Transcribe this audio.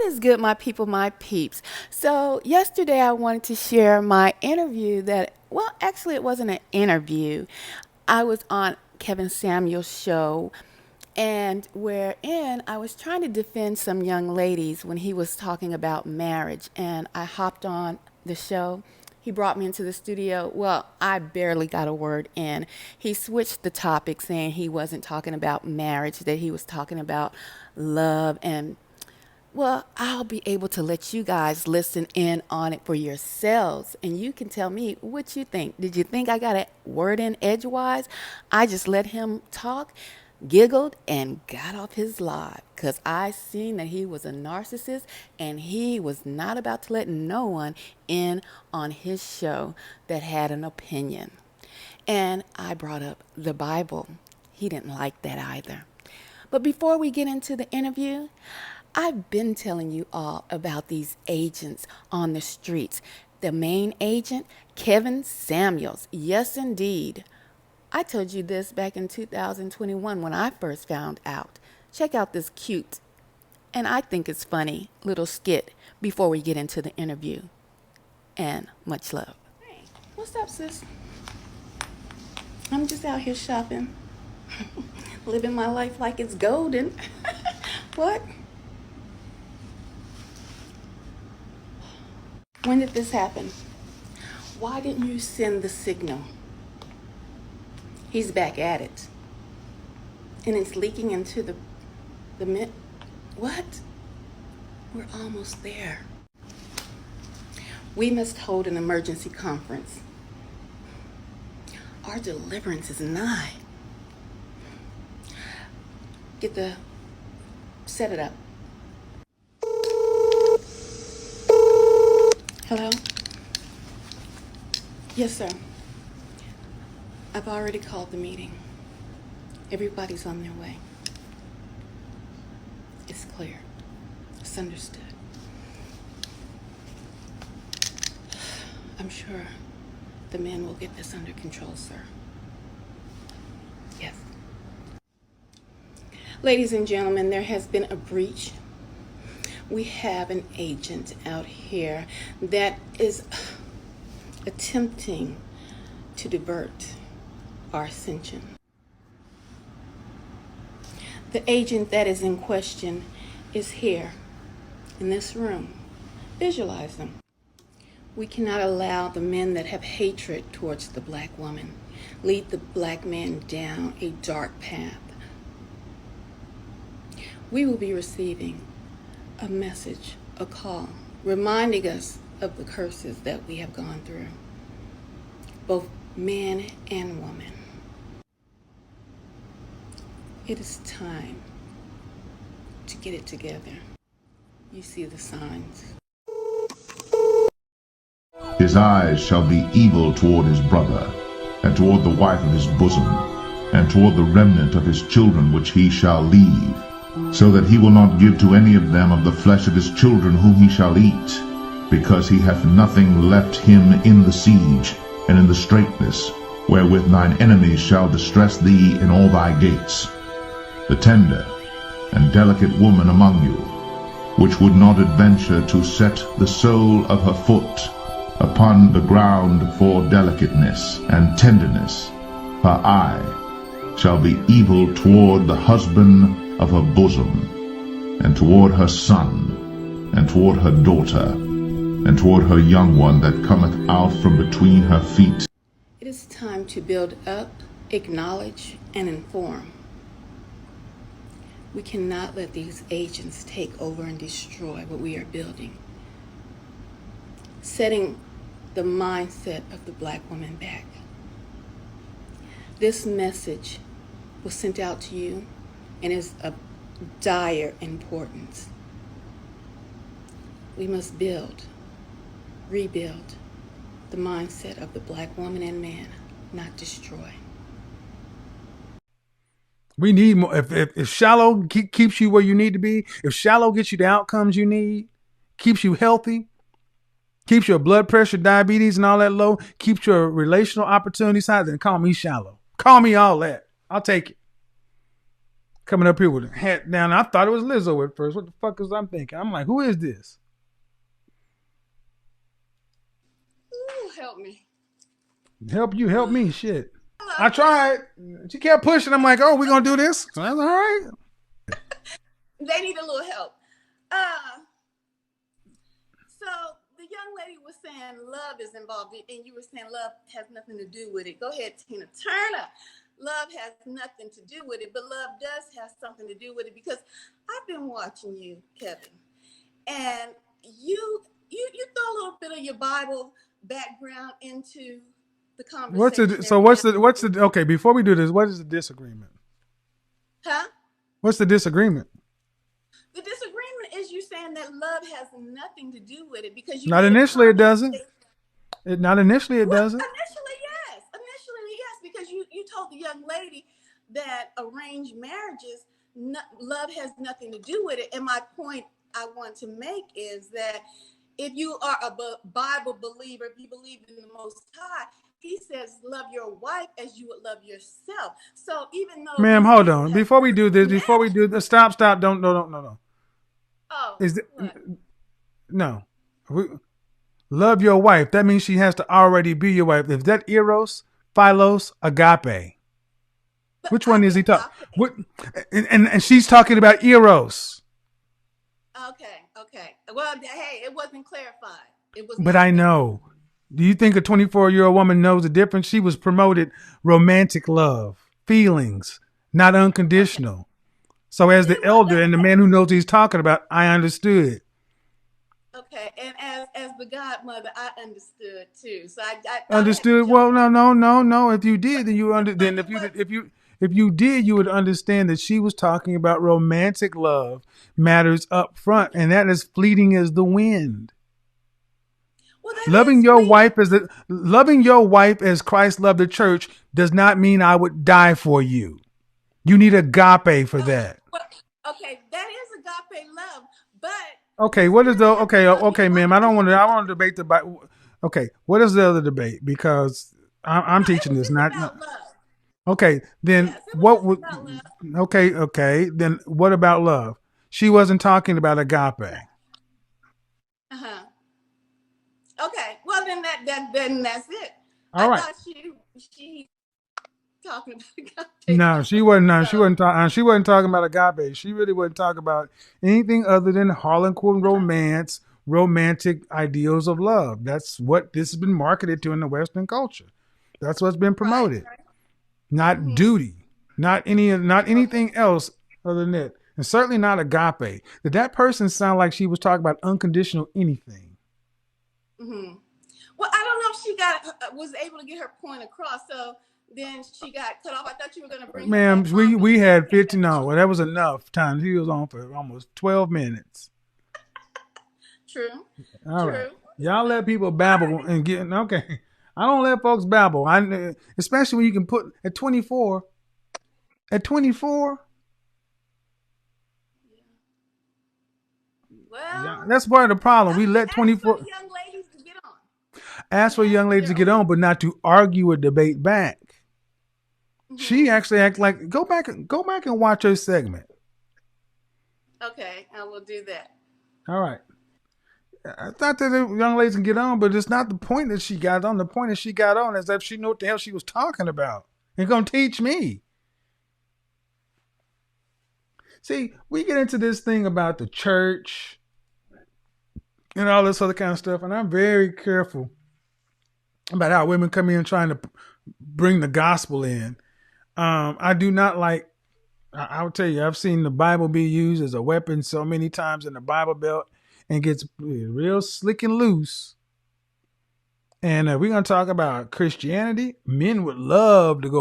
What is good, my people, my peeps? So, yesterday I wanted to share my interview well, actually, it wasn't an interview. I was on Kevin Samuel's show, and wherein I was trying to defend some young ladies when he was talking about marriage. And I hopped on the show. He brought me into the studio. Well, I barely got a word in. He switched the topic, saying he wasn't talking about marriage, that he was talking about love and well, I'll be able to let you guys listen in on it for yourselves, and you can tell me what you think. Did you think I got a word in edgewise? I just let him talk, giggled, and got off his live because I seen that he was a narcissist and he was not about to let no one in on his show that had an opinion. And I brought up the Bible. He didn't like that either. But before we get into the interview, I've been telling you all about these agents on the streets. The main agent, Kevin Samuels. Yes, indeed. I told you this back in 2021 when I first found out. Check out this cute, and I think it's funny, little skit before we get into the interview. And much love. Hey, what's up, sis? I'm just out here shopping. Living my life like it's golden. What? When did this happen? Why didn't you send the signal? He's back at it. And it's leaking into the mid. What? We're almost there. We must hold an emergency conference. Our deliverance is nigh. Set it up. Hello? Yes, sir. I've already called the meeting. Everybody's on their way. It's clear. It's understood. I'm sure the men will get this under control, sir. Yes. Ladies and gentlemen, there has been a breach. We have an agent out here that is attempting to divert our ascension. The agent that is in question is here in this room. Visualize them. We cannot allow the men that have hatred towards the black woman lead the black man down a dark path. We will be receiving a message, a call, reminding us of the curses that we have gone through, both man and woman. It is time to get it together. You see the signs. His eyes shall be evil toward his brother, and toward the wife of his bosom, and toward the remnant of his children which he shall leave, so that he will not give to any of them of the flesh of his children whom he shall eat, because he hath nothing left him in the siege, and in the straitness, wherewith thine enemies shall distress thee in all thy gates. The tender and delicate woman among you, which would not adventure to set the sole of her foot upon the ground for delicateness and tenderness, her eye shall be evil toward the husband of her bosom, and toward her son, and toward her daughter, and toward her young one that cometh out from between her feet. It is time to build up, acknowledge, and inform. We cannot let these agents take over and destroy what we are building. Setting the mindset of the black woman back. This message was sent out to you and is of dire importance. We must rebuild the mindset of the black woman and man, not destroy. We need more. If shallow keeps you where you need to be, if shallow gets you the outcomes you need, keeps you healthy, keeps your blood pressure, diabetes, and all that low, keeps your relational opportunities high, then call me shallow. Call me all that. I'll take it. coming up here with a hat down. I thought it was Lizzo at first. What the fuck was I'm thinking? I'm like, who is this? Ooh, help me. Help you, help me, shit. I tried. She kept pushing. I'm like, oh, we gonna do this? So I was all right. They need a little help. So the young lady was saying love is involved, and you were saying love has nothing to do with it. Go ahead, Tina Turner. Love has nothing to do with it, but love does have something to do with it, because I've been watching you, Kevin, and you throw a little bit of your Bible background into the conversation. What's the okay, before we do this, what is the disagreement? Huh? What's the disagreement? The disagreement is you saying that love has nothing to do with it, because you Not initially it doesn't. Not initially it doesn't. Initially, yes. Initially, yes, because you told the young lady that arranged marriages, love has nothing to do with it. And my point I want to make is that if you are a Bible believer, if you believe in the Most High, he says, love your wife as you would love yourself. So even though, ma'am, hold on. Before we do this, stop, don't, no. Oh, is it, no. Love your wife. That means she has to already be your wife. Is that eros, philos, agape? Which one is he talking? What? And she's talking about eros. Okay. Well, hey, it wasn't clarified. It was. But I know. Do you think a 24-year-old woman knows the difference? She was promoted romantic love, feelings, not unconditional. Okay. So as the elder and the man who knows what he's talking about, I understood. Okay, and as the godmother, I understood too. So I understood. Well, no. If you did, then if you did, you would understand that she was talking about romantic love matters up front, and that is fleeting as the wind. Well, loving your wife as Christ loved the church does not mean I would die for you. You need agape for that. Well, okay, that is agape love, but okay, what is the okay, ma'am? I want to debate the Bible. Okay, what is the other debate? Because I'm teaching this, not love. Okay, then yes, what would? Okay, then what about love? She wasn't talking about agape. Okay, well then that's it. All right. I thought she talking about agape. No, she wasn't. No, she wasn't talking. She wasn't talking about agape. She really wasn't talking about anything other than Harlequin romance, romantic ideals of love. That's what this has been marketed to in the Western culture. That's what's been promoted. Right. Not duty, not anything else other than that, and certainly not agape. Did that person sound like she was talking about unconditional anything? Well, I don't know if she was able to get her point across. So then she got cut off. I thought you were going to bring. Ma'am, we had 15. No, that was enough time. He was on for almost 12 minutes. True. All right. Y'all let people babble and get okay. I don't let folks babble. Especially when you can put at 24. At 24. Well, yeah, that's part of the problem. We let 24 young ladies to get on. Ask for young ladies to get on, but not to argue or debate back. She actually acted like go back and watch her segment. Okay, I will do that. All right. I thought that the young ladies can get on, but it's not the point that she got on. The point that she got on is that she knew what the hell she was talking about and gonna teach me. See, we get into this thing about the church and all this other kind of stuff, and I'm very careful about how women come in trying to bring the gospel in. I do not like. I'll tell you, I've seen the Bible be used as a weapon so many times in the Bible Belt. And gets real slick and loose. And we're going to talk about Christianity. Men would love to go